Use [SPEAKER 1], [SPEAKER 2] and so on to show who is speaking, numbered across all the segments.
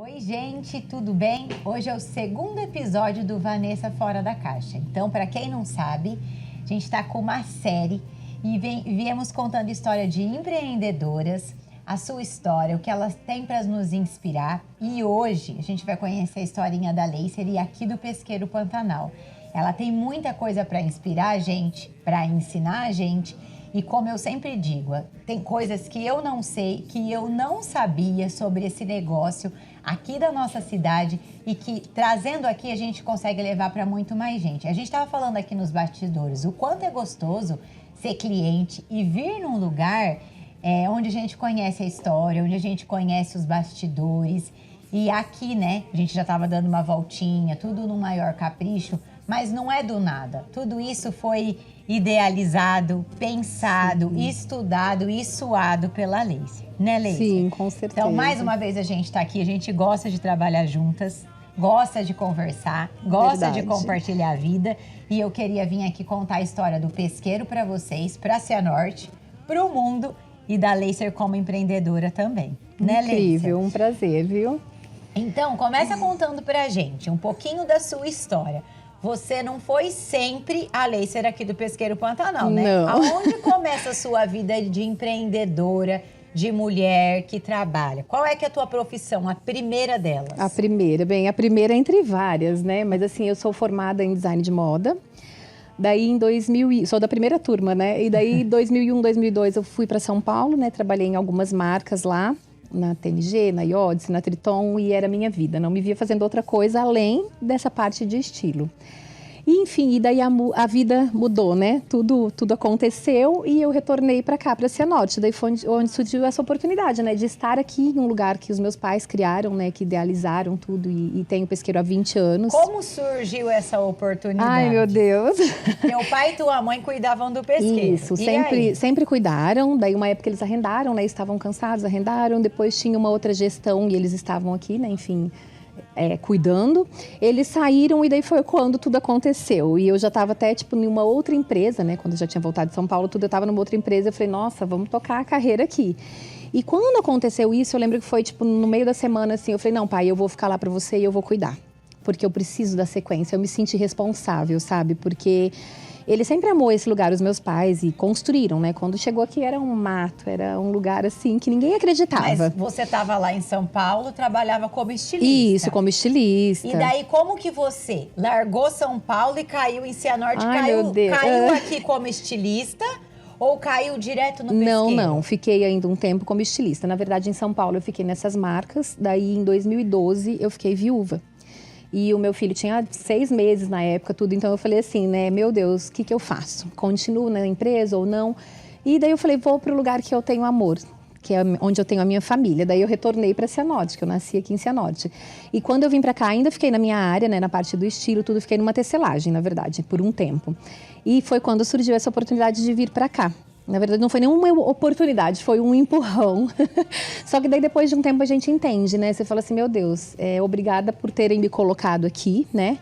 [SPEAKER 1] Oi, gente, tudo bem? Hoje é o segundo episódio do Vanessa Fora da Caixa. Então, para quem não sabe, a gente está com uma série e viemos contando história de empreendedoras, a sua história, o que elas têm para nos inspirar. E hoje a gente vai conhecer a historinha da Leicer e aqui do Pesqueiro Pantanal. Ela tem muita coisa para inspirar a gente, para ensinar a gente. E como eu sempre digo, tem coisas que eu não sei, que eu não sabia sobre esse negócio aqui da nossa cidade e que trazendo aqui a gente consegue levar para muito mais gente. A gente estava falando aqui nos bastidores o quanto é gostoso ser cliente e vir num lugar onde a gente conhece a história, onde a gente conhece os bastidores. E aqui, né, a gente já estava dando uma voltinha, tudo no maior capricho, mas não é do nada. Tudo isso foi idealizado, pensado, estudado e suado pela Leicer, né, Leicer?
[SPEAKER 2] Sim, com certeza.
[SPEAKER 1] Então, mais uma vez a gente está aqui, a gente gosta de trabalhar juntas, gosta de conversar, gosta de compartilhar a vida. E eu queria vir aqui contar a história do pesqueiro para vocês, para a Cianorte, para o mundo e da Leicer como empreendedora também, né, Leicer?
[SPEAKER 2] Incrível, um prazer, viu?
[SPEAKER 1] Então, começa contando pra gente um pouquinho da sua história. Você não foi sempre a Leicer aqui do Pesqueiro Pantanal, né?
[SPEAKER 2] Não.
[SPEAKER 1] Aonde começa a sua vida de empreendedora, de mulher que trabalha? Qual é que é a tua profissão, a primeira delas?
[SPEAKER 2] A primeira entre várias, né? Mas assim, eu sou formada em design de moda. Daí em 2000, sou da primeira turma, né? E daí em 2001, 2002 eu fui para São Paulo, né? Trabalhei em algumas marcas lá, na TNG, na Iodice, na Triton, e era a minha vida. Não me via fazendo outra coisa além dessa parte de estilo. E, enfim, e daí a vida mudou, né? Tudo aconteceu e eu retornei para cá, para Cianorte. Daí foi onde surgiu essa oportunidade, né? De estar aqui em um lugar que os meus pais criaram, né? Que idealizaram tudo e tenho o pesqueiro há 20 anos.
[SPEAKER 1] Como surgiu essa oportunidade?
[SPEAKER 2] Ai, meu Deus!
[SPEAKER 1] Teu pai e tua mãe cuidavam do pesqueiro.
[SPEAKER 2] Isso, sempre cuidaram. Daí uma época eles arrendaram, né? Estavam cansados, arrendaram. Depois tinha uma outra gestão e eles estavam aqui, né? Enfim... cuidando, eles saíram e daí foi quando tudo aconteceu. E eu já estava até, tipo, em uma outra empresa, né? Quando eu já tinha voltado de São Paulo, eu estava numa outra empresa. Eu falei, nossa, vamos tocar a carreira aqui. E quando aconteceu isso, eu lembro que foi, tipo, no meio da semana, assim, eu falei, não, pai, eu vou ficar lá para você e eu vou cuidar. Porque eu preciso da sequência, eu me senti responsável, sabe? Porque... ele sempre amou esse lugar, os meus pais, e construíram, né? Quando chegou aqui era um mato, era um lugar assim que ninguém acreditava.
[SPEAKER 1] Mas você estava lá em São Paulo, trabalhava como estilista.
[SPEAKER 2] Isso, como estilista.
[SPEAKER 1] E daí como que você largou São Paulo e caiu em Cianorte?
[SPEAKER 2] Ai, meu Deus.
[SPEAKER 1] Caiu aqui como estilista ou caiu direto no pesqueiro?
[SPEAKER 2] Não, fiquei ainda um tempo como estilista. Na verdade, em São Paulo eu fiquei nessas marcas, daí em 2012 eu fiquei viúva. E o meu filho tinha 6 meses na época, tudo. Então eu falei assim, né, meu Deus, o que eu faço? Continuo na empresa ou não? E daí eu falei, vou para o lugar que eu tenho amor, que é onde eu tenho a minha família. Daí eu retornei para Cianorte, que eu nasci aqui em Cianorte. E quando eu vim para cá, ainda fiquei na minha área, né, na parte do estilo, tudo. Fiquei numa tecelagem, na verdade, por um tempo. E foi quando surgiu essa oportunidade de vir para cá. Na verdade, não foi nenhuma oportunidade, foi um empurrão. Só que daí, depois de um tempo, a gente entende, né? Você fala assim, meu Deus, obrigada por terem me colocado aqui, né?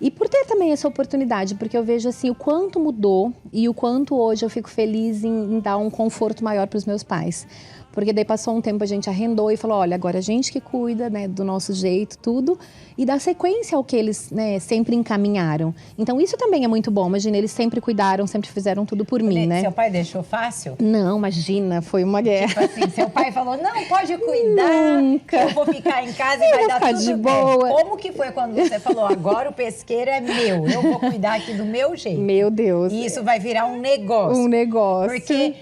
[SPEAKER 2] E por ter também essa oportunidade, porque eu vejo, assim, o quanto mudou e o quanto hoje eu fico feliz em dar um conforto maior para os meus pais. Porque daí passou um tempo, a gente arrendou e falou, olha, agora a gente que cuida, né, do nosso jeito, tudo, e dá sequência ao que eles, né, sempre encaminharam. Então isso também é muito bom, imagina, eles sempre cuidaram, sempre fizeram tudo por mim, né?
[SPEAKER 1] Seu pai deixou fácil?
[SPEAKER 2] Não, imagina, foi uma guerra.
[SPEAKER 1] Tipo assim, seu pai falou, não, pode cuidar,
[SPEAKER 2] Nunca.
[SPEAKER 1] Eu vou ficar em casa e vai dar tudo
[SPEAKER 2] de
[SPEAKER 1] bem.
[SPEAKER 2] boa.
[SPEAKER 1] Como que foi quando você falou, agora o pesqueiro é meu, eu vou cuidar aqui do meu jeito?
[SPEAKER 2] Meu Deus.
[SPEAKER 1] E isso vai virar um negócio.
[SPEAKER 2] Um negócio.
[SPEAKER 1] Porque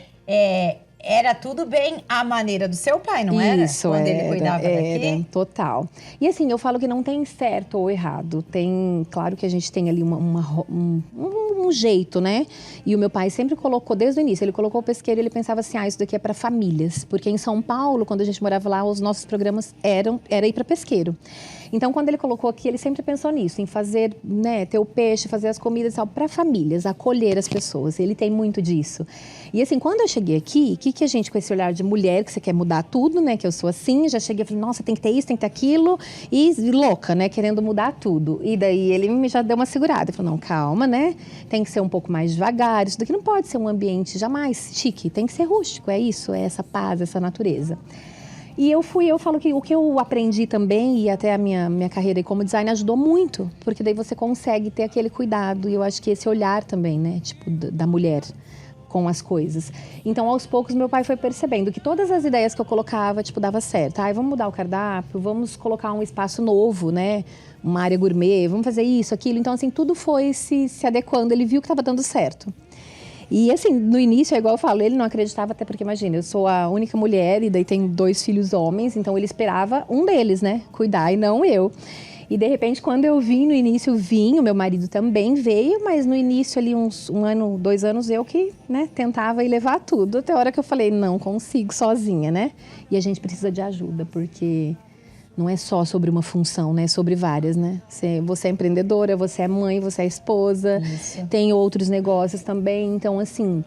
[SPEAKER 1] era tudo bem à maneira do seu pai, não era?
[SPEAKER 2] Isso,
[SPEAKER 1] quando ele cuidava daqui?
[SPEAKER 2] Total. E assim, eu falo que não tem certo ou errado. Tem, claro que a gente tem ali um jeito, né? E o meu pai sempre colocou, desde o início, ele colocou o pesqueiro e ele pensava assim, isso daqui é para famílias. Porque em São Paulo, quando a gente morava lá, os nossos programas era ir para pesqueiro. Então, quando ele colocou aqui, ele sempre pensou nisso, em fazer, né, ter o peixe, fazer as comidas para famílias, acolher as pessoas. Ele tem muito disso. E assim, quando eu cheguei aqui, que a gente, com esse olhar de mulher, que você quer mudar tudo, né, que eu sou assim, já cheguei e falei, nossa, tem que ter isso, tem que ter aquilo, e louca, né, querendo mudar tudo. E daí ele já deu uma segurada, ele falou, não, calma, né, tem que ser um pouco mais devagar, isso daqui não pode ser um ambiente jamais chique, tem que ser rústico, é isso, é essa paz, essa natureza. E eu falo que o que eu aprendi também, e até a minha carreira como design ajudou muito, porque daí você consegue ter aquele cuidado, e eu acho que esse olhar também, né, tipo, da mulher com as coisas. Então, aos poucos, meu pai foi percebendo que todas as ideias que eu colocava, tipo, dava certo. Ai, vamos mudar o cardápio, vamos colocar um espaço novo, né, uma área gourmet, vamos fazer isso, aquilo. Então, assim, tudo foi se adequando, ele viu que estava dando certo. E assim, no início, é igual eu falo, ele não acreditava, até porque, imagina, eu sou a única mulher e daí tem 2 filhos homens, então ele esperava um deles, né, cuidar e não eu. E de repente, quando eu vim, no início vim, o meu marido também veio, mas no início ali, uns 1 ano, 2 anos, eu que, né, tentava ir levar tudo. Até a hora que eu falei, não consigo sozinha, né? E a gente precisa de ajuda, porque não é só sobre uma função, né? É sobre várias, né? Você é empreendedora, você é mãe, você é esposa,
[SPEAKER 1] Isso.
[SPEAKER 2] tem outros negócios também. Então, assim,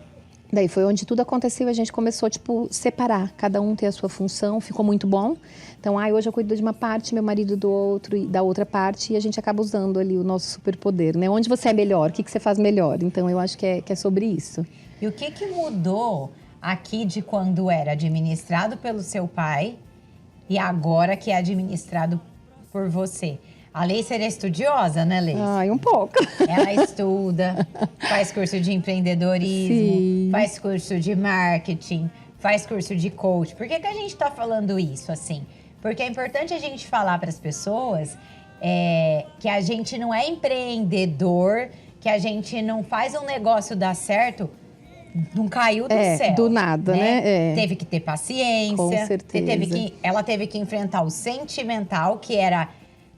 [SPEAKER 2] daí foi onde tudo aconteceu. A gente começou, tipo, separar. Cada um ter a sua função. Ficou muito bom. Então, hoje eu cuido de uma parte, meu marido do outro, da outra parte. E a gente acaba usando ali o nosso superpoder, né? Onde você é melhor, o que você faz melhor. Então, eu acho que é sobre isso.
[SPEAKER 1] E o que mudou aqui de quando era administrado pelo seu pai e agora que é administrado por você? A Leícer é estudiosa, né, Leícer?
[SPEAKER 2] Ai, um pouco.
[SPEAKER 1] Ela estuda, faz curso de empreendedorismo,
[SPEAKER 2] Sim.
[SPEAKER 1] faz curso de marketing, faz curso de coach. Por que a gente está falando isso, assim? Porque é importante a gente falar para as pessoas que a gente não é empreendedor, que a gente não faz um negócio dar certo, não caiu do céu.
[SPEAKER 2] Do nada, né?
[SPEAKER 1] Teve que ter paciência.
[SPEAKER 2] Com certeza.
[SPEAKER 1] Ela teve que enfrentar o sentimental, que era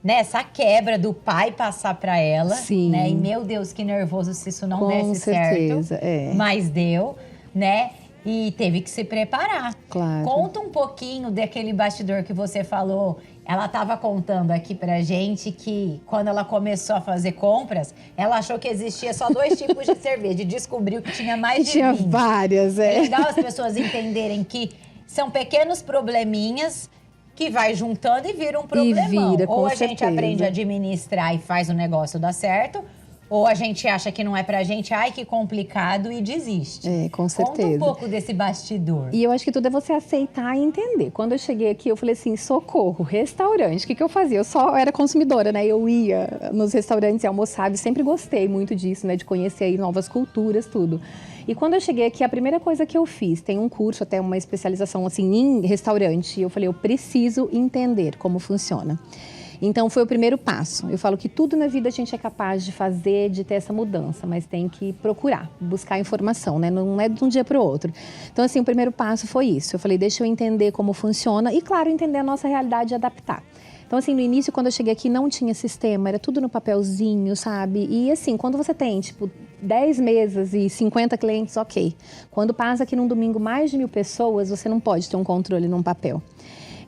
[SPEAKER 1] essa quebra do pai passar para ela.
[SPEAKER 2] Sim.
[SPEAKER 1] Né? E, meu Deus, que nervoso se isso não
[SPEAKER 2] Com
[SPEAKER 1] desse
[SPEAKER 2] certeza,
[SPEAKER 1] certo. Mas deu, né? E teve que se preparar.
[SPEAKER 2] Claro.
[SPEAKER 1] Conta um pouquinho daquele bastidor que você falou. Ela estava contando aqui pra gente que quando ela começou a fazer compras, ela achou que existia só 2 tipos de cerveja e descobriu que tinha mais de 20.
[SPEAKER 2] Tinha várias,
[SPEAKER 1] É legal as pessoas entenderem que são pequenos probleminhas que vai juntando e vira um problemão.
[SPEAKER 2] Vira, com
[SPEAKER 1] ou a gente
[SPEAKER 2] certeza.
[SPEAKER 1] aprende a administrar e faz o negócio dar certo, ou a gente acha que não é pra gente, ai, que complicado, e desiste.
[SPEAKER 2] Com certeza.
[SPEAKER 1] Conta um pouco desse bastidor.
[SPEAKER 2] E eu acho que tudo é você aceitar e entender. Quando eu cheguei aqui, eu falei assim, socorro, restaurante. O que eu fazia? Eu só era consumidora, né? Eu ia nos restaurantes e almoçava e sempre gostei muito disso, né? De conhecer aí novas culturas, tudo. E quando eu cheguei aqui, a primeira coisa que eu fiz, tem um curso, até uma especialização assim em restaurante, e eu falei, eu preciso entender como funciona. Então, foi o primeiro passo. Eu falo que tudo na vida a gente é capaz de fazer, de ter essa mudança, mas tem que procurar, buscar informação, né? Não é de um dia para o outro. Então, assim, o primeiro passo foi isso. Eu falei, deixa eu entender como funciona e, claro, entender a nossa realidade e adaptar. Então, assim, no início, quando eu cheguei aqui, não tinha sistema, era tudo no papelzinho, sabe? E, assim, quando você tem, tipo, 10 mesas e 50 clientes, ok. Quando passa aqui num domingo mais de 1.000 pessoas, você não pode ter um controle num papel.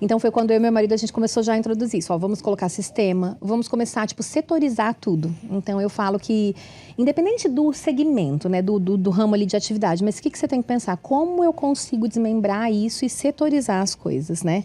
[SPEAKER 2] Então, foi quando eu e meu marido, a gente começou já a introduzir isso. Ó, vamos colocar sistema, vamos começar, tipo, setorizar tudo. Então, eu falo que, independente do segmento, né, do ramo ali de atividade, mas o que você tem que pensar? Como eu consigo desmembrar isso e setorizar as coisas, né?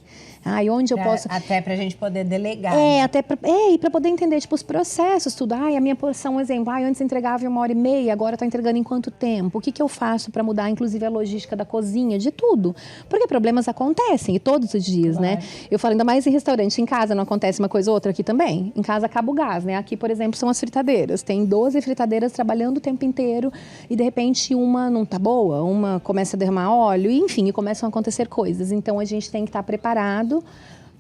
[SPEAKER 2] E onde eu posso...
[SPEAKER 1] Até pra gente poder delegar.
[SPEAKER 2] E pra poder entender, tipo, os processos, tudo. A minha posição, um exemplo, antes entregava em 1h30, agora tá entregando em quanto tempo? O que eu faço para mudar, inclusive, a logística da cozinha, de tudo? Porque problemas acontecem, e todos os dias, né? Eu falo ainda mais em restaurante, em casa não acontece uma coisa ou outra aqui também. Em casa acaba o gás, né? Aqui, por exemplo, são as fritadeiras. Tem 12 fritadeiras trabalhando o tempo inteiro e, de repente, uma não tá boa, uma começa a derramar óleo, e, enfim, e começam a acontecer coisas. Então, a gente tem que estar preparado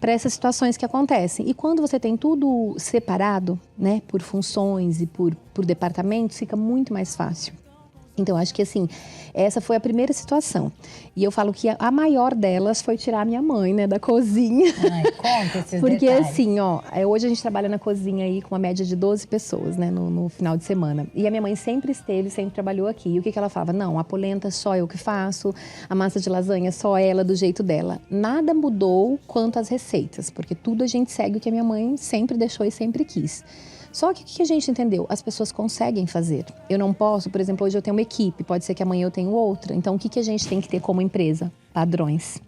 [SPEAKER 2] para essas situações que acontecem. E quando você tem tudo separado, né, por funções e por departamentos, fica muito mais fácil. Então, acho que assim, essa foi a primeira situação. E eu falo que a maior delas foi tirar a minha mãe, né, da cozinha.
[SPEAKER 1] Conta esses
[SPEAKER 2] Porque
[SPEAKER 1] detalhes.
[SPEAKER 2] assim, hoje a gente trabalha na cozinha aí com uma média de 12 pessoas, né, no final de semana. E a minha mãe sempre trabalhou aqui. E o que ela falava? Não, a polenta só eu que faço, a massa de lasanha só ela, do jeito dela. Nada mudou quanto às receitas, porque tudo a gente segue o que a minha mãe sempre deixou e sempre quis. Só que o que a gente entendeu? As pessoas conseguem fazer. Eu não posso, por exemplo, hoje eu tenho uma equipe, pode ser que amanhã eu tenha outra. Então, o que a gente tem que ter como empresa? Padrões.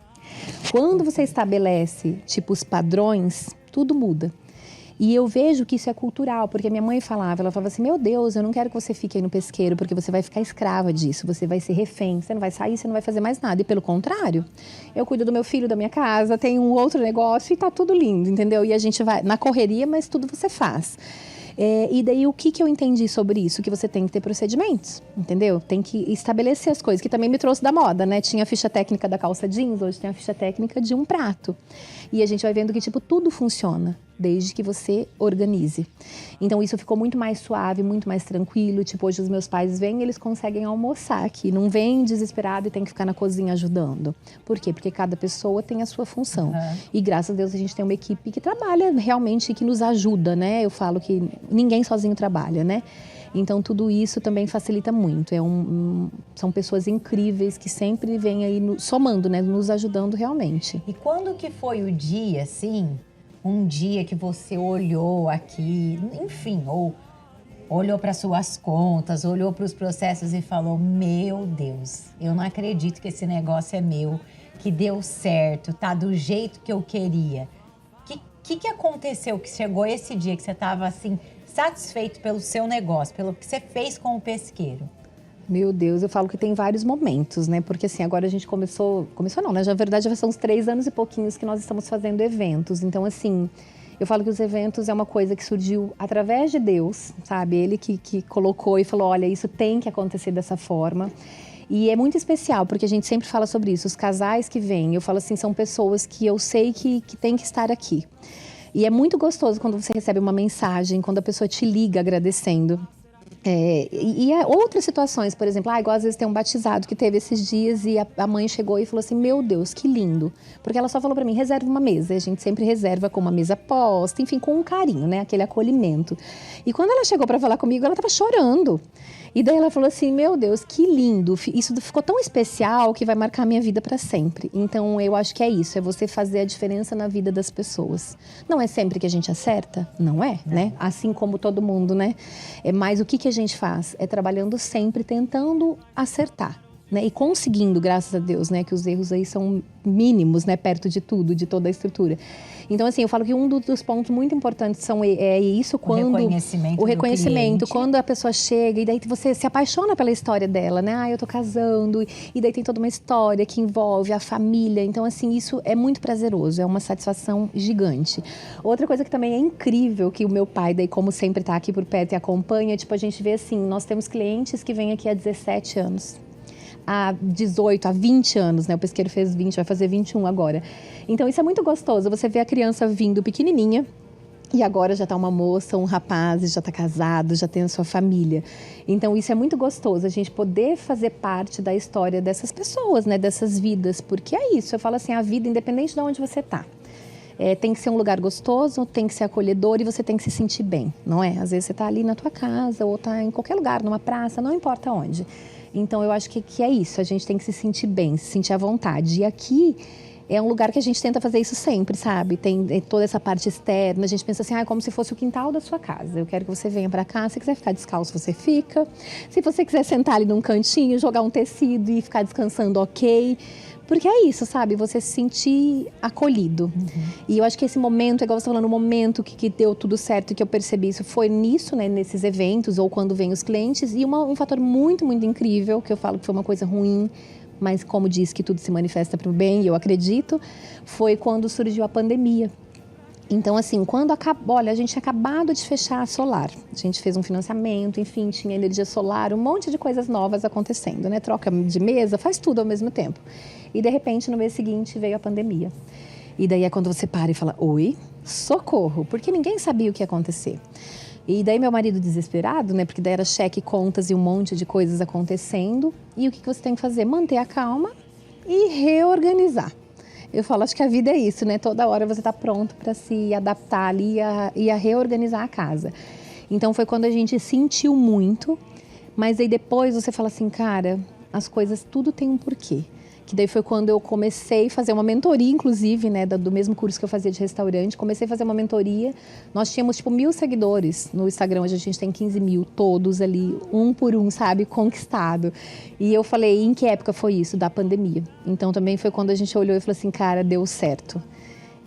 [SPEAKER 2] Quando você estabelece, tipo, os padrões, tudo muda. E eu vejo que isso é cultural, porque minha mãe falava, ela falava assim, meu Deus, eu não quero que você fique aí no pesqueiro, porque você vai ficar escrava disso, você vai ser refém, você não vai sair, você não vai fazer mais nada. E pelo contrário, eu cuido do meu filho, da minha casa, tenho um outro negócio e tá tudo lindo, entendeu? E a gente vai na correria, mas tudo você faz. E daí, o que eu entendi sobre isso? Que você tem que ter procedimentos, entendeu? Tem que estabelecer as coisas, que também me trouxe da moda, né? Tinha a ficha técnica da calça jeans, hoje tem a ficha técnica de um prato. E a gente vai vendo que, tipo, tudo funciona, desde que você organize. Então, isso ficou muito mais suave, muito mais tranquilo. Tipo, hoje os meus pais vêm e eles conseguem almoçar aqui. Não vem desesperado e tem que ficar na cozinha ajudando. Por quê? Porque cada pessoa tem a sua função. E graças a Deus a gente tem uma equipe que trabalha realmente, que nos ajuda, né? Eu falo que ninguém sozinho trabalha, né? Então, tudo isso também facilita muito. São pessoas incríveis que sempre vêm aí somando, né? Nos ajudando realmente.
[SPEAKER 1] E quando que foi o dia, assim, um dia que você olhou aqui, enfim, ou olhou para suas contas, olhou para os processos e falou, meu Deus, eu não acredito que esse negócio é meu, que deu certo, tá do jeito que eu queria. O que aconteceu que chegou esse dia que você estava assim, satisfeito pelo seu negócio, pelo que você fez com o pesqueiro?
[SPEAKER 2] Meu Deus, eu falo que tem vários momentos, né? Porque assim, agora a gente começou não, né? Na verdade, já são uns 3 anos e pouquinhos que nós estamos fazendo eventos. Então, assim, eu falo que os eventos é uma coisa que surgiu através de Deus, sabe? Ele que colocou e falou, olha, isso tem que acontecer dessa forma. E é muito especial, porque a gente sempre fala sobre isso. Os casais que vêm, eu falo assim, são pessoas que eu sei que tem que estar aqui. E é muito gostoso quando você recebe uma mensagem, quando a pessoa te liga agradecendo. E outras situações, por exemplo, igual às vezes tem um batizado que teve esses dias e a mãe chegou e falou assim, meu Deus, que lindo. Porque ela só falou pra mim, reserva uma mesa. E a gente sempre reserva com uma mesa posta, enfim, com um carinho, né? Aquele acolhimento. E quando ela chegou pra falar comigo, ela tava chorando. E daí ela falou assim, meu Deus, que lindo. Isso ficou tão especial que vai marcar a minha vida pra sempre. Então, eu acho que é isso, é você fazer a diferença na vida das pessoas. Não é sempre que a gente acerta? Não é, né? Assim como todo mundo, né? Mas o que a gente faz? É trabalhando sempre, tentando acertar. Né? E conseguindo, graças a Deus, né? Que os erros aí são mínimos, né? Perto de tudo, de toda a estrutura. Então, assim, eu falo que um dos pontos muito importantes é isso, quando...
[SPEAKER 1] O reconhecimento
[SPEAKER 2] quando a pessoa chega e daí você se apaixona pela história dela, né? Eu tô casando, e daí tem toda uma história que envolve a família. Então, assim, isso é muito prazeroso, é uma satisfação gigante. Outra coisa que também é incrível, que o meu pai, daí como sempre tá aqui por perto e acompanha, tipo, a gente vê assim, nós temos clientes que vêm aqui há 17 anos. Há 18, há 20 anos, né? O pesqueiro fez 20, vai fazer 21 agora. Então, isso é muito gostoso. Você vê a criança vindo pequenininha e agora já tá uma moça, um rapaz, já tá casado, já tem a sua família. Então, isso é muito gostoso, a gente poder fazer parte da história dessas pessoas, né? Dessas vidas, porque é isso. Eu falo assim, a vida, independente de onde você tá. Tem que ser um lugar gostoso, tem que ser acolhedor e você tem que se sentir bem, não é? Às vezes você tá ali na tua casa ou tá em qualquer lugar, numa praça, não importa onde. Então, eu acho que é isso, a gente tem que se sentir bem, se sentir à vontade. E aqui é um lugar que a gente tenta fazer isso sempre, sabe? Tem toda essa parte externa, a gente pensa assim, é como se fosse o quintal da sua casa. Eu quero que você venha pra cá, se quiser ficar descalço, você fica. Se você quiser sentar ali num cantinho, jogar um tecido e ficar descansando, ok. Porque é isso, sabe? Você se sentir acolhido. E eu acho que esse momento, igual você falando, o momento que deu tudo certo, que eu percebi isso, foi nisso, né? Nesses eventos ou quando vem os clientes. E um fator muito, muito incrível, que eu falo que foi uma coisa ruim, mas como diz que tudo se manifesta para o bem, e eu acredito, foi quando surgiu a pandemia. Então, assim, quando acabou, olha, a gente tinha acabado de fechar a solar. A gente fez um financiamento, enfim, tinha energia solar, um monte de coisas novas acontecendo, né? Troca de mesa, faz tudo ao mesmo tempo. E, de repente, no mês seguinte, veio a pandemia. E daí é quando você para e fala, oi, socorro, porque ninguém sabia o que ia acontecer. E daí meu marido desesperado, né? Porque daí era cheque, contas e um monte de coisas acontecendo. E o que você tem que fazer? Manter a calma e reorganizar. Eu falo, acho que a vida é isso, né? Toda hora você está pronto para se adaptar ali e a reorganizar a casa. Então, foi quando a gente sentiu muito, mas aí depois você fala assim, cara, as coisas, tudo tem um porquê. Que daí foi quando eu comecei a fazer uma mentoria, inclusive, né, do mesmo curso que eu fazia de restaurante. Comecei a fazer uma mentoria. Nós tínhamos, tipo, 1.000 seguidores no Instagram. Hoje a gente tem 15 mil, todos ali, um por um, sabe, conquistado. E eu falei, em que época foi isso? Da pandemia. Então, também foi quando a gente olhou e falou assim, cara, deu certo.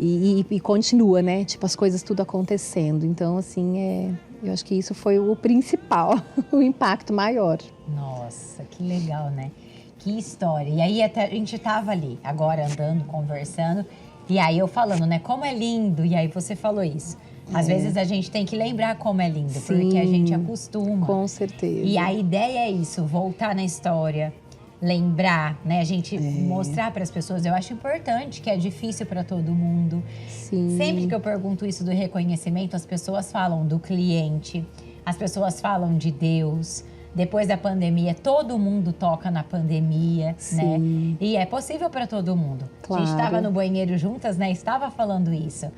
[SPEAKER 2] E continua, né? Tipo, as coisas tudo acontecendo. Então, assim, eu acho que isso foi o principal, o impacto maior.
[SPEAKER 1] Nossa, que legal, né? Que história. E aí até a gente tava ali, agora andando, conversando, e aí eu falando, né, como é lindo, e aí você falou isso. Às vezes a gente tem que lembrar como é lindo,
[SPEAKER 2] Sim,
[SPEAKER 1] porque a gente acostuma.
[SPEAKER 2] Com certeza.
[SPEAKER 1] E a ideia é isso, voltar na história, lembrar, né? A gente mostrar para as pessoas, eu acho importante, que é difícil para todo mundo.
[SPEAKER 2] Sim.
[SPEAKER 1] Sempre que eu pergunto isso do reconhecimento, as pessoas falam do cliente, as pessoas falam de Deus. Depois da pandemia, todo mundo toca na pandemia, né? E é possível para todo mundo.
[SPEAKER 2] Claro.
[SPEAKER 1] A gente estava no banheiro juntas, né? Estava falando isso.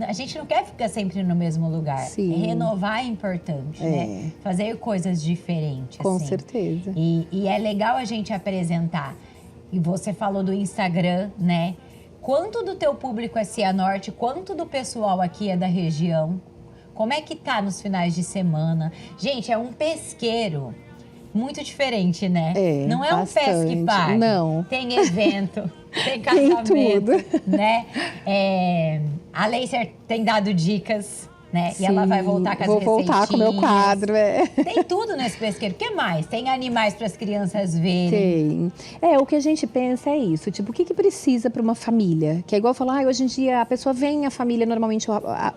[SPEAKER 1] A gente não quer ficar sempre no mesmo lugar.
[SPEAKER 2] Sim.
[SPEAKER 1] Renovar é importante, né? Fazer coisas diferentes.
[SPEAKER 2] Com
[SPEAKER 1] assim.
[SPEAKER 2] certeza.
[SPEAKER 1] E é legal a gente apresentar. E você falou do Instagram, né? Quanto do teu público é Cianorte, quanto do pessoal aqui é da região? Como é que tá nos finais de semana? Gente, é um pesqueiro muito diferente, né? Não é
[SPEAKER 2] bastante.
[SPEAKER 1] Um pesque pague.
[SPEAKER 2] Não.
[SPEAKER 1] Tem evento, tem casamento, né? A Leicer tem dado dicas, né?
[SPEAKER 2] Sim,
[SPEAKER 1] e ela vai voltar com as receitinhas.
[SPEAKER 2] Vou voltar com o meu quadro,
[SPEAKER 1] Tem tudo nesse pesqueiro. O que mais? Tem animais para as crianças verem.
[SPEAKER 2] Tem. O que a gente pensa é isso. Tipo, o que precisa para uma família? Que é igual falar, hoje em dia a pessoa vem, a família, normalmente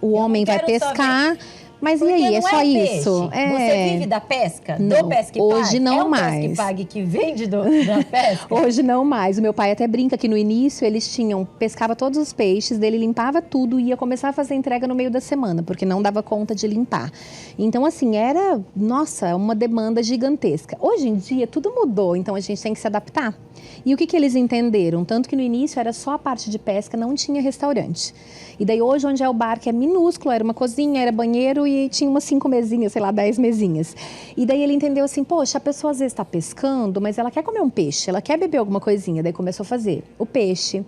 [SPEAKER 2] o homem vai pescar. Mas
[SPEAKER 1] porque
[SPEAKER 2] e aí, é só
[SPEAKER 1] peixe.
[SPEAKER 2] isso?
[SPEAKER 1] Você vive da pesca?
[SPEAKER 2] Não,
[SPEAKER 1] do pesque pague?
[SPEAKER 2] hoje não mais.
[SPEAKER 1] Pesque pague que vende da pesca?
[SPEAKER 2] Hoje não mais. O meu pai até brinca que no início eles pescava todos os peixes, dele limpava tudo e ia começar a fazer entrega no meio da semana, porque não dava conta de limpar. Então, assim, era, nossa, uma demanda gigantesca. Hoje em dia tudo mudou, então a gente tem que se adaptar. E o que eles entenderam? Tanto que no início era só a parte de pesca, não tinha restaurante. E daí hoje, onde é o bar, que é minúsculo, era uma cozinha, era banheiro e tinha umas 5 mesinhas, sei lá, 10 mesinhas. E daí ele entendeu assim, poxa, a pessoa às vezes está pescando, mas ela quer comer um peixe, ela quer beber alguma coisinha. Daí começou a fazer o peixe.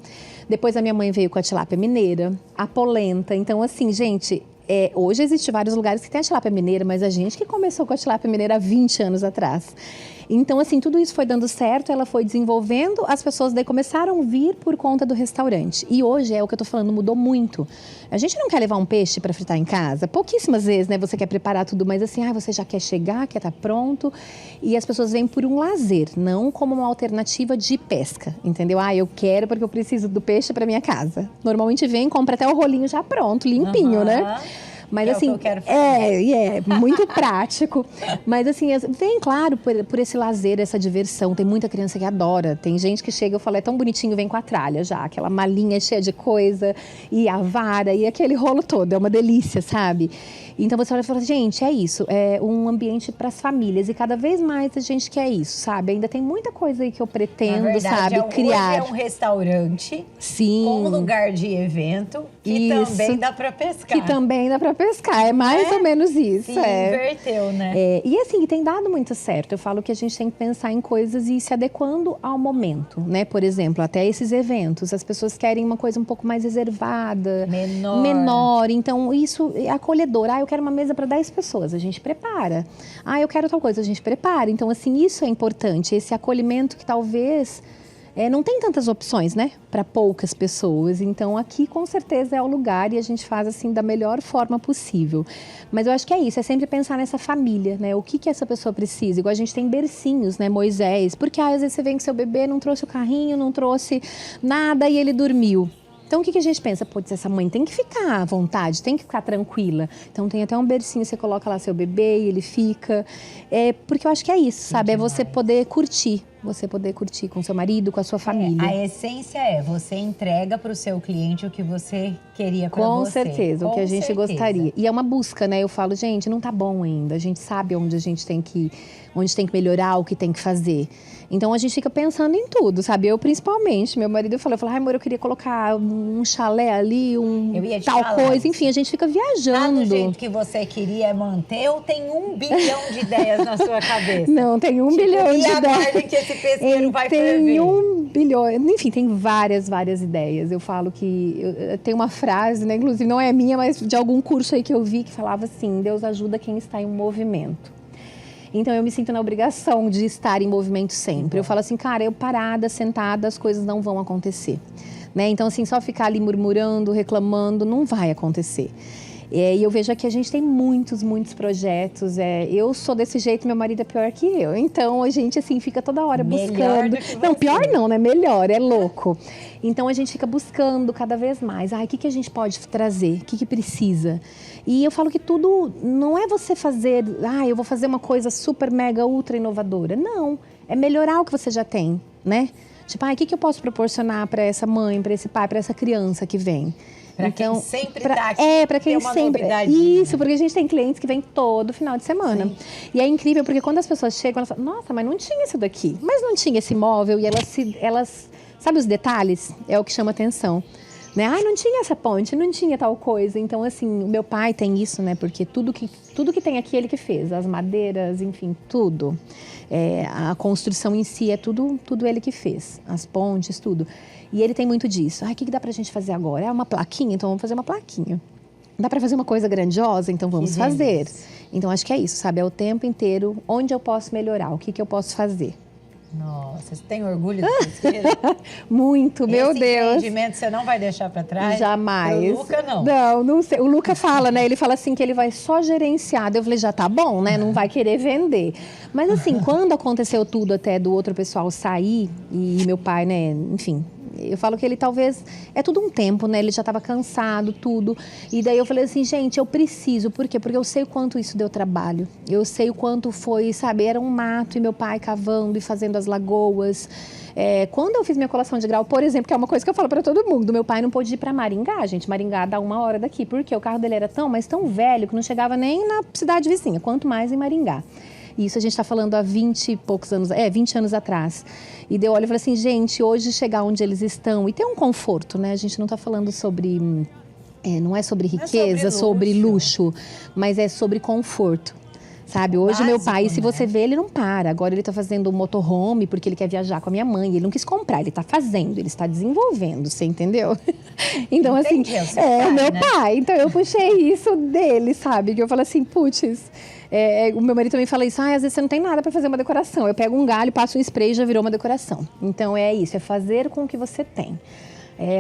[SPEAKER 2] Depois a minha mãe veio com a tilápia mineira, a polenta. Então, assim, gente... hoje existem vários lugares que tem a tilápia mineira, mas a gente que começou com a tilápia mineira há 20 anos atrás. Então, assim, tudo isso foi dando certo, ela foi desenvolvendo, as pessoas daí começaram a vir por conta do restaurante. E hoje, é o que eu tô falando, mudou muito. A gente não quer levar um peixe para fritar em casa, pouquíssimas vezes, né? Você quer preparar tudo, mas assim, você já quer chegar, quer estar pronto. E as pessoas vêm por um lazer, não como uma alternativa de pesca, entendeu? Eu quero porque eu preciso do peixe para minha casa. Normalmente vem, compra até o rolinho já pronto, limpinho, né? Mas assim,
[SPEAKER 1] o que eu quero fazer.
[SPEAKER 2] Muito prático. Mas assim, vem, claro, por esse lazer, essa diversão. Tem muita criança que adora. Tem gente que chega, eu falo, é tão bonitinho, vem com a tralha já. Aquela malinha cheia de coisa, e a vara, e aquele rolo todo. É uma delícia, sabe? Então você olha e fala, gente, é isso. É um ambiente para as famílias. E cada vez mais a gente quer isso, sabe? Ainda tem muita coisa aí que eu pretendo,
[SPEAKER 1] verdade,
[SPEAKER 2] sabe, criar.
[SPEAKER 1] Hoje é um restaurante.
[SPEAKER 2] Sim.
[SPEAKER 1] Com lugar de evento. Que também dá para pescar.
[SPEAKER 2] Que também dá para pescar. É mais ou menos isso.
[SPEAKER 1] Se inverteu, né?
[SPEAKER 2] E assim, tem dado muito certo. Eu falo que a gente tem que pensar em coisas e se adequando ao momento, né? Por exemplo, até esses eventos. As pessoas querem uma coisa um pouco mais reservada. Menor. Então, isso é acolhedor. Eu quero uma mesa para 10 pessoas. A gente prepara. Eu quero tal coisa. A gente prepara. Então, assim, isso é importante. Esse acolhimento que talvez... não tem tantas opções, né? Para poucas pessoas. Então, aqui com certeza é o lugar e a gente faz assim da melhor forma possível. Mas eu acho que é isso, é sempre pensar nessa família, né? O que essa pessoa precisa? Igual a gente tem bercinhos, né? Moisés. Porque às vezes você vem com seu bebê, não trouxe o carrinho, não trouxe nada e ele dormiu. Então, o que a gente pensa? Putz, essa mãe tem que ficar à vontade, tem que ficar tranquila. Então, tem até um bercinho, você coloca lá seu bebê e ele fica. Porque eu acho que é isso, sabe? É você poder curtir. Você poder curtir com seu marido, com a sua família.
[SPEAKER 1] A essência você entrega para o seu cliente o que você queria para você.
[SPEAKER 2] Com certeza, o que a gente gostaria. E é uma busca, né? Eu falo, gente, não tá bom ainda. A gente sabe onde a gente tem que melhorar, o que tem que fazer. Então, a gente fica pensando em tudo, sabe? Eu, principalmente, meu marido falou, amor, eu queria colocar um chalé ali, tal coisa.
[SPEAKER 1] Isso.
[SPEAKER 2] Enfim, a gente fica viajando.
[SPEAKER 1] Do jeito que você queria manter ou tem 1 bilhão de ideias na sua cabeça?
[SPEAKER 2] Não, tem 1 bilhão de ideias.
[SPEAKER 1] E aguardem que esse pesqueiro vai ferver.
[SPEAKER 2] Tem 1 bilhão, enfim, tem várias ideias. Eu falo que, tem uma frase, né? Inclusive não é minha, mas de algum curso aí que eu vi, que falava assim, Deus ajuda quem está em movimento. Então, eu me sinto na obrigação de estar em movimento sempre. Eu falo assim, cara, eu parada, sentada, as coisas não vão acontecer. né? Então, assim, só ficar ali murmurando, reclamando, não vai acontecer. E eu vejo aqui a gente tem muitos projetos. Eu sou desse jeito, meu marido é pior que eu. Então a gente assim fica toda hora
[SPEAKER 1] Melhor
[SPEAKER 2] buscando.
[SPEAKER 1] do que você.
[SPEAKER 2] Não, pior não, né? Melhor, é louco. Então a gente fica buscando cada vez mais. O que a gente pode trazer? O que precisa? E eu falo que tudo não é você fazer, eu vou fazer uma coisa super, mega, ultra inovadora. Não, é melhorar o que você já tem, né? Tipo, o que eu posso proporcionar para essa mãe, para esse pai, para essa criança que vem?
[SPEAKER 1] Para quem sempre tá aqui,
[SPEAKER 2] para quem sempre. Isso, porque a gente tem clientes que vêm todo final de semana. Sim. E é incrível, porque quando as pessoas chegam, elas falam, nossa, mas não tinha isso daqui. Mas não tinha esse móvel. E elas sabe os detalhes? É o que chama atenção. Né? Não tinha essa ponte, não tinha tal coisa. Então, assim, o meu pai tem isso, né? Porque tudo que tem aqui, ele que fez. As madeiras, enfim, tudo. A construção em si, é tudo ele que fez. As pontes, tudo. E ele tem muito disso. O que dá pra gente fazer agora? Uma plaquinha? Então vamos fazer uma plaquinha. Dá pra fazer uma coisa grandiosa? Então vamos fazer. Então acho que é isso, sabe? É o tempo inteiro onde eu posso melhorar, o que eu posso fazer.
[SPEAKER 1] Nossa, você tem orgulho do pesqueiro?
[SPEAKER 2] Muito, meu Deus.
[SPEAKER 1] Esse empreendimento você não vai deixar para trás?
[SPEAKER 2] Jamais.
[SPEAKER 1] O Luca não.
[SPEAKER 2] Não sei. O Luca fala, né? Ele fala assim que ele vai só gerenciar. Eu falei, já tá bom, né? Não vai querer vender. Mas assim, quando aconteceu tudo até do outro pessoal sair e meu pai, né? Enfim, eu falo que ele talvez... É tudo um tempo, né? Ele já estava cansado, tudo. E daí eu falei assim, gente, eu preciso. Por quê? Porque eu sei o quanto isso deu trabalho. Eu sei o quanto foi, sabe? Era um mato e meu pai cavando e fazendo as lagoas. Quando eu fiz minha colação de grau, por exemplo, que é uma coisa que eu falo para todo mundo, meu pai não pôde ir para Maringá, gente. Maringá dá 1 hora daqui. Porque o carro dele era tão velho que não chegava nem na cidade vizinha, quanto mais em Maringá. Isso a gente está falando há 20 e poucos anos, 20 anos atrás. E deu olho e falei assim, gente, hoje chegar onde eles estão e ter um conforto, né? A gente não está falando sobre, não é sobre riqueza, sobre luxo, mas é sobre conforto. Sabe, hoje básico, meu pai, se você vê, ele não para. Agora ele está fazendo um motorhome porque ele quer viajar com a minha mãe. Ele não quis comprar, ele está fazendo, ele está desenvolvendo, você entendeu? Então,
[SPEAKER 1] entendi,
[SPEAKER 2] assim, o meu pai. Então, eu puxei isso dele, sabe? Que eu falo assim, putz... o meu marido também fala isso, às vezes você não tem nada para fazer uma decoração. Eu pego um galho, passo um spray e já virou uma decoração. Então, é isso, é fazer com o que você tem.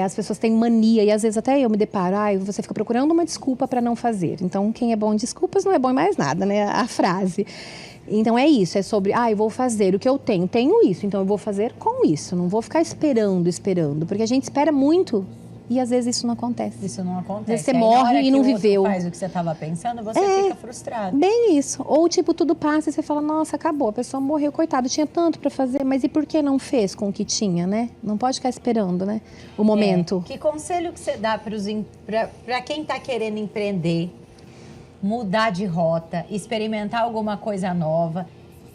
[SPEAKER 2] As pessoas têm mania e às vezes até eu me deparo, você fica procurando uma desculpa para não fazer. Então, quem é bom em desculpas não é bom em mais nada, né? A frase. Então, é isso, é sobre, eu vou fazer o que eu tenho isso, então eu vou fazer com isso. Não vou ficar esperando, porque a gente espera muito. E às vezes isso não acontece.
[SPEAKER 1] Isso não acontece.
[SPEAKER 2] Você morre e não viveu.
[SPEAKER 1] Faz o que você estava pensando, você fica frustrado.
[SPEAKER 2] Bem isso. Ou tipo, tudo passa e você fala, nossa, acabou, a pessoa morreu, coitado, tinha tanto para fazer, mas e por que não fez com o que tinha, né? Não pode ficar esperando, né? O momento.
[SPEAKER 1] Que conselho que você dá para quem está querendo empreender, mudar de rota, experimentar alguma coisa nova?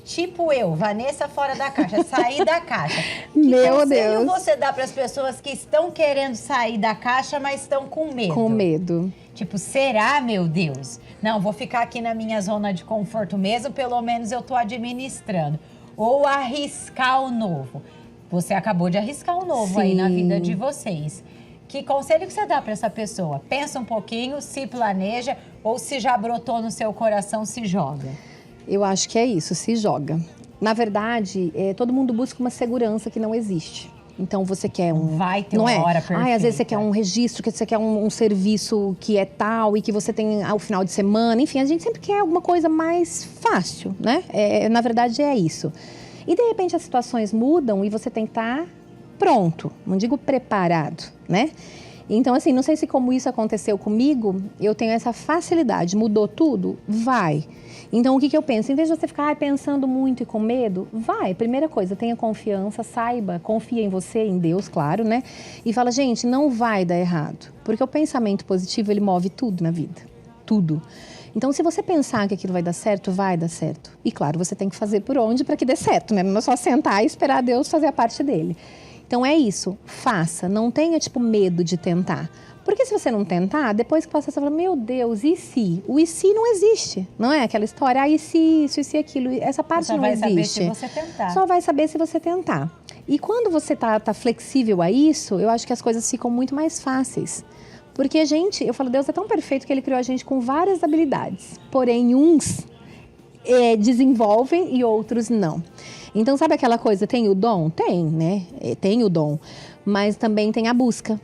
[SPEAKER 1] Tipo eu, Vanessa fora da caixa, sair da caixa.
[SPEAKER 2] Meu
[SPEAKER 1] conselho
[SPEAKER 2] Deus.
[SPEAKER 1] Você dá para as pessoas que estão querendo sair da caixa, mas estão com medo?
[SPEAKER 2] Com medo.
[SPEAKER 1] Tipo, será, meu Deus? Não, vou ficar aqui na minha zona de conforto mesmo, pelo menos eu tô administrando. Ou arriscar o novo. Você acabou de arriscar o novo aí na vida de vocês. Que conselho que você dá para essa pessoa? Pensa um pouquinho, se planeja, ou se já brotou no seu coração, se joga.
[SPEAKER 2] Eu acho que é isso, se joga. Na verdade, todo mundo busca uma segurança que não existe. Então, você quer
[SPEAKER 1] Vai ter uma hora perfeita.
[SPEAKER 2] Às vezes você quer um registro, que você quer um serviço que é tal e que você tem ao final de semana. Enfim, a gente sempre quer alguma coisa mais fácil, né? Na verdade, é isso. E, de repente, as situações mudam e você tem que estar pronto. Não digo preparado, né? Então, assim, não sei se como isso aconteceu comigo, eu tenho essa facilidade. Mudou tudo? Vai. Então, o que eu penso? Em vez de você ficar pensando muito e com medo, vai. Primeira coisa, tenha confiança, saiba, confia em você, em Deus, claro, né? E fala, gente, não vai dar errado. Porque o pensamento positivo, ele move tudo na vida. Tudo. Então, se você pensar que aquilo vai dar certo, vai dar certo. E, claro, você tem que fazer por onde para que dê certo, né? Não é só sentar e esperar Deus fazer a parte dele. Então, é isso. Faça. Não tenha, medo de tentar. Porque se você não tentar, depois que passar, você fala, meu Deus, e se? O e se não existe, não é? Aquela história, e se isso, e se aquilo, essa parte não existe. Só vai saber se
[SPEAKER 1] você tentar.
[SPEAKER 2] Só vai saber se você tentar. E quando você tá flexível a isso, eu acho que as coisas ficam muito mais fáceis. Porque eu falo, Deus é tão perfeito que Ele criou a gente com várias habilidades. Porém, uns desenvolvem e outros não. Então, sabe aquela coisa, tem o dom? Tem, né? Tem o dom. Mas também tem a busca.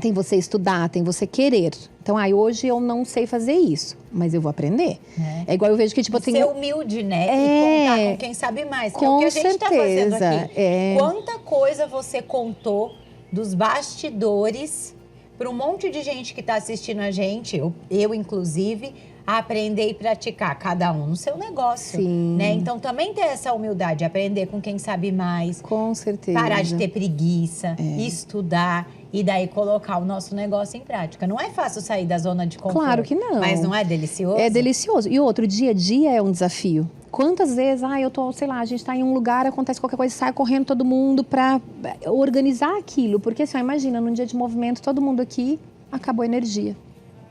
[SPEAKER 2] Tem você estudar, tem você querer. Então, hoje eu não sei fazer isso, mas eu vou aprender. É igual eu vejo que, tipo,
[SPEAKER 1] ser humilde, né? E contar com quem sabe mais. Que é o que a gente tá fazendo aqui. Quanta coisa você contou dos bastidores para um monte de gente que tá assistindo a gente, eu inclusive, a aprender e praticar, cada um no seu negócio.
[SPEAKER 2] Sim.
[SPEAKER 1] Né? Então, também ter essa humildade, aprender com quem sabe mais.
[SPEAKER 2] Com certeza.
[SPEAKER 1] Parar de ter preguiça, estudar e daí colocar o nosso negócio em prática. Não é fácil sair da zona de conforto.
[SPEAKER 2] Claro que não.
[SPEAKER 1] Mas não é delicioso?
[SPEAKER 2] É delicioso. E outro, dia a dia é um desafio. Quantas vezes, eu tô, sei lá, a gente tá em um lugar, acontece qualquer coisa, sai correndo todo mundo pra organizar aquilo. Porque assim, imagina, num dia de movimento, todo mundo aqui, acabou a energia.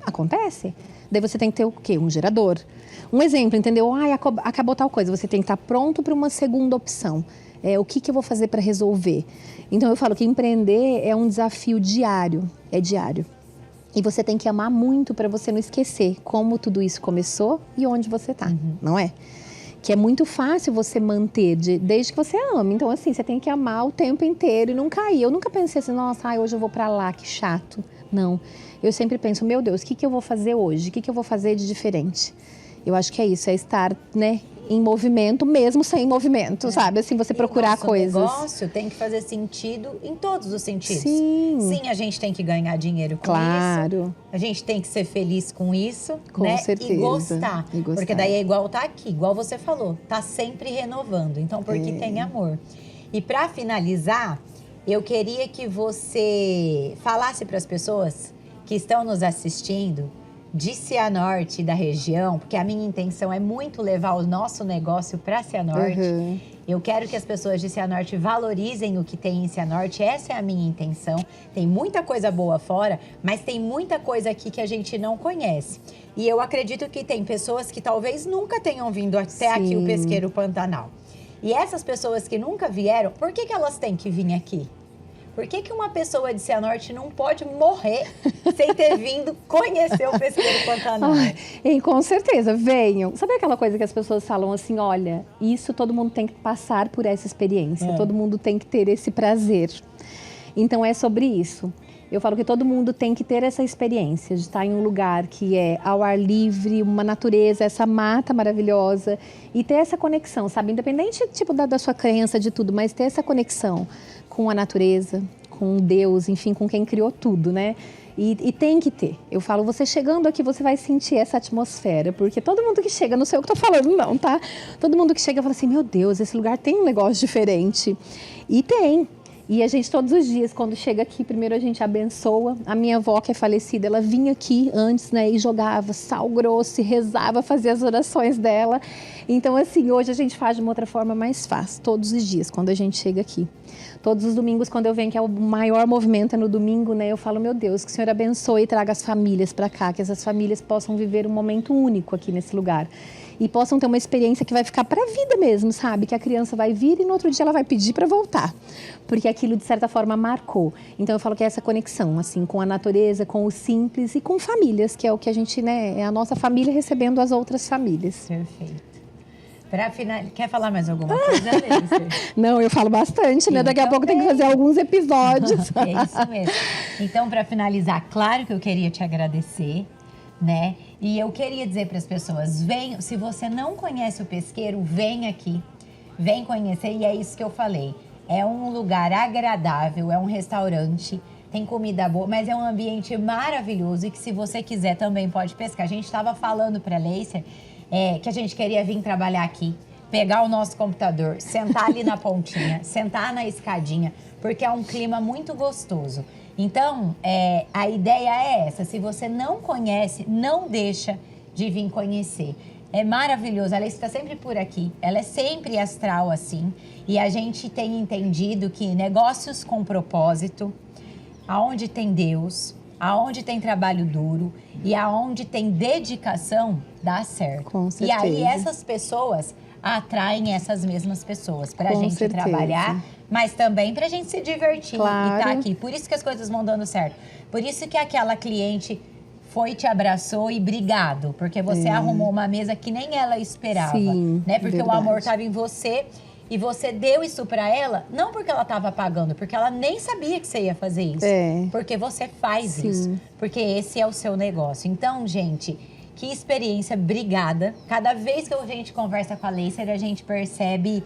[SPEAKER 2] Acontece. Daí você tem que ter o quê? Um gerador. Um exemplo, entendeu? Acabou tal coisa. Você tem que estar pronto para uma segunda opção. O que eu vou fazer para resolver? Então, eu falo que empreender é um desafio diário. É diário. E você tem que amar muito para você não esquecer como tudo isso começou e onde você está, não é? Que é muito fácil você manter desde que você ama. Então, assim, você tem que amar o tempo inteiro e não cair. Eu nunca pensei assim, nossa, hoje eu vou para lá, que chato. Não. Eu sempre penso, meu Deus, o que eu vou fazer hoje? O que eu vou fazer de diferente? Eu acho que é isso, é estar, né, em movimento, mesmo sem movimento, sabe? Assim, você procurar coisas. O
[SPEAKER 1] negócio tem que fazer sentido em todos os sentidos.
[SPEAKER 2] Sim.
[SPEAKER 1] Sim, a gente tem que ganhar dinheiro com isso. A gente tem que ser feliz com isso,
[SPEAKER 2] com certeza.
[SPEAKER 1] E gostar. Porque daí é igual tá aqui, igual você falou, tá sempre renovando. Então, porque tem amor. E para finalizar, eu queria que você falasse para as pessoas que estão nos assistindo de Cianorte e da região, porque a minha intenção é muito levar o nosso negócio para Cianorte. Eu quero que as pessoas de Cianorte valorizem o que tem em Cianorte, essa é a minha intenção. Tem muita coisa boa fora, mas tem muita coisa aqui que a gente não conhece. E eu acredito que tem pessoas que talvez nunca tenham vindo até aqui o Pesqueiro Pantanal. E essas pessoas que nunca vieram, por que elas têm que vir aqui? Por que uma pessoa de Cianorte não pode morrer sem ter vindo conhecer o Pesqueiro Pantanal?
[SPEAKER 2] Com certeza, venham. Sabe aquela coisa que as pessoas falam assim, olha, isso todo mundo tem que passar por essa experiência, todo mundo tem que ter esse prazer. Então é sobre isso. Eu falo que todo mundo tem que ter essa experiência de estar em um lugar que é ao ar livre, uma natureza, essa mata maravilhosa e ter essa conexão, sabe? Independente tipo da sua crença, de tudo, mas ter essa conexão com a natureza, com Deus, enfim, com quem criou tudo, né? E tem que ter. Eu falo, você chegando aqui, você vai sentir essa atmosfera, porque todo mundo que chega, não sei o que eu tô falando não, tá? Todo mundo que chega fala assim, meu Deus, esse lugar tem um negócio diferente. E tem. E a gente, todos os dias, quando chega aqui, primeiro a gente abençoa. A minha avó, que é falecida, ela vinha aqui antes, né? E jogava sal grosso, e rezava, fazia as orações dela. Então, assim, hoje a gente faz de uma outra forma mais fácil, todos os dias, quando a gente chega aqui. Todos os domingos, quando eu venho, que é o maior movimento é no domingo, né? Eu falo, meu Deus, que o Senhor abençoe e traga as famílias para cá, que essas famílias possam viver um momento único aqui nesse lugar. E possam ter uma experiência que vai ficar para a vida mesmo, sabe? Que a criança vai vir e no outro dia ela vai pedir para voltar. Porque aquilo, de certa forma, marcou. Então, eu falo que é essa conexão, assim, com a natureza, com o simples e com famílias, que é o que a gente, né? É a nossa família recebendo as outras famílias.
[SPEAKER 1] Perfeito. Para finalizar, quer falar mais alguma coisa, Alice?
[SPEAKER 2] Não, eu falo bastante, né? Daqui a pouco tem que fazer alguns episódios.
[SPEAKER 1] É isso mesmo. Então, para finalizar, claro que eu queria te agradecer, né? E eu queria dizer para as pessoas, venham, se você não conhece o Pesqueiro, vem aqui, vem conhecer, e é isso que eu falei. É um lugar agradável, é um restaurante, tem comida boa, mas é um ambiente maravilhoso e que se você quiser também pode pescar. A gente estava falando para a Leicia que a gente queria vir trabalhar aqui, pegar o nosso computador, sentar ali na pontinha, sentar na escadinha, porque é um clima muito gostoso. Então, a ideia é essa, se você não conhece, não deixa de vir conhecer. É maravilhoso, ela está sempre por aqui, ela é sempre astral assim, e a gente tem entendido que negócios com propósito, aonde tem Deus, aonde tem trabalho duro e aonde tem dedicação, dá certo.
[SPEAKER 2] Com certeza.
[SPEAKER 1] E aí essas pessoas atraem essas mesmas pessoas para a gente trabalhar, mas também para a gente se divertir e estar aqui. Por isso que as coisas vão dando certo. Por isso que aquela cliente foi, te abraçou e obrigado, porque você arrumou uma mesa que nem ela esperava,
[SPEAKER 2] sim,
[SPEAKER 1] né? Porque
[SPEAKER 2] verdade.
[SPEAKER 1] o amor estava em você E você deu isso pra ela, não porque ela estava pagando, porque ela nem sabia que você ia fazer isso.
[SPEAKER 2] É.
[SPEAKER 1] Porque você faz
[SPEAKER 2] Sim.
[SPEAKER 1] isso. Porque esse é o seu negócio. Então, gente, que experiência, obrigada. Cada vez que a gente conversa com a Leícer, a gente percebe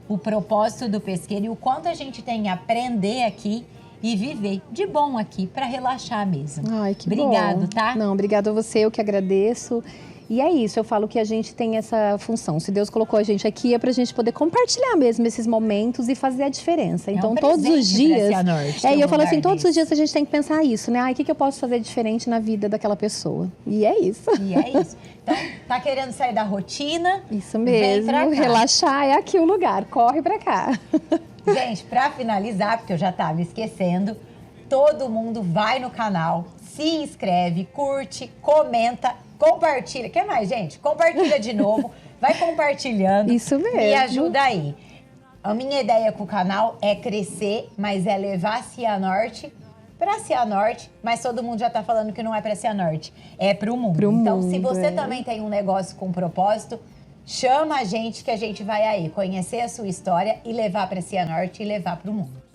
[SPEAKER 1] o propósito do pesqueiro e o quanto a gente tem a aprender aqui e viver de bom aqui, para relaxar mesmo.
[SPEAKER 2] Ai, que
[SPEAKER 1] Obrigado,
[SPEAKER 2] bom.
[SPEAKER 1] tá?
[SPEAKER 2] Não, obrigado a você, eu que agradeço. E é isso, eu falo que a gente tem essa função. Se Deus colocou a gente aqui, é pra gente poder compartilhar mesmo esses momentos e fazer a diferença. Então, todos os dias. E eu falo assim, todos os dias a gente tem que pensar isso, né? Ai, o que eu posso fazer diferente na vida daquela pessoa? E é isso.
[SPEAKER 1] E é isso. Então, tá querendo sair da rotina?
[SPEAKER 2] Isso
[SPEAKER 1] Vem
[SPEAKER 2] mesmo.
[SPEAKER 1] pra cá.
[SPEAKER 2] Relaxar é aqui o lugar. Corre pra cá.
[SPEAKER 1] Gente, pra finalizar, porque eu já tava esquecendo, todo mundo vai no canal, se inscreve, curte, comenta, compartilha. Quer mais, gente? Compartilha de novo, vai compartilhando.
[SPEAKER 2] Isso mesmo.
[SPEAKER 1] Me ajuda aí. A minha ideia com o canal é crescer, mas é levar a Cianorte para Cianorte, mas todo mundo já tá falando que não é para Cianorte, é para o mundo. Então, se você também tem um negócio com propósito, chama a gente que a gente vai aí conhecer a sua história e levar para Cianorte e levar para o mundo.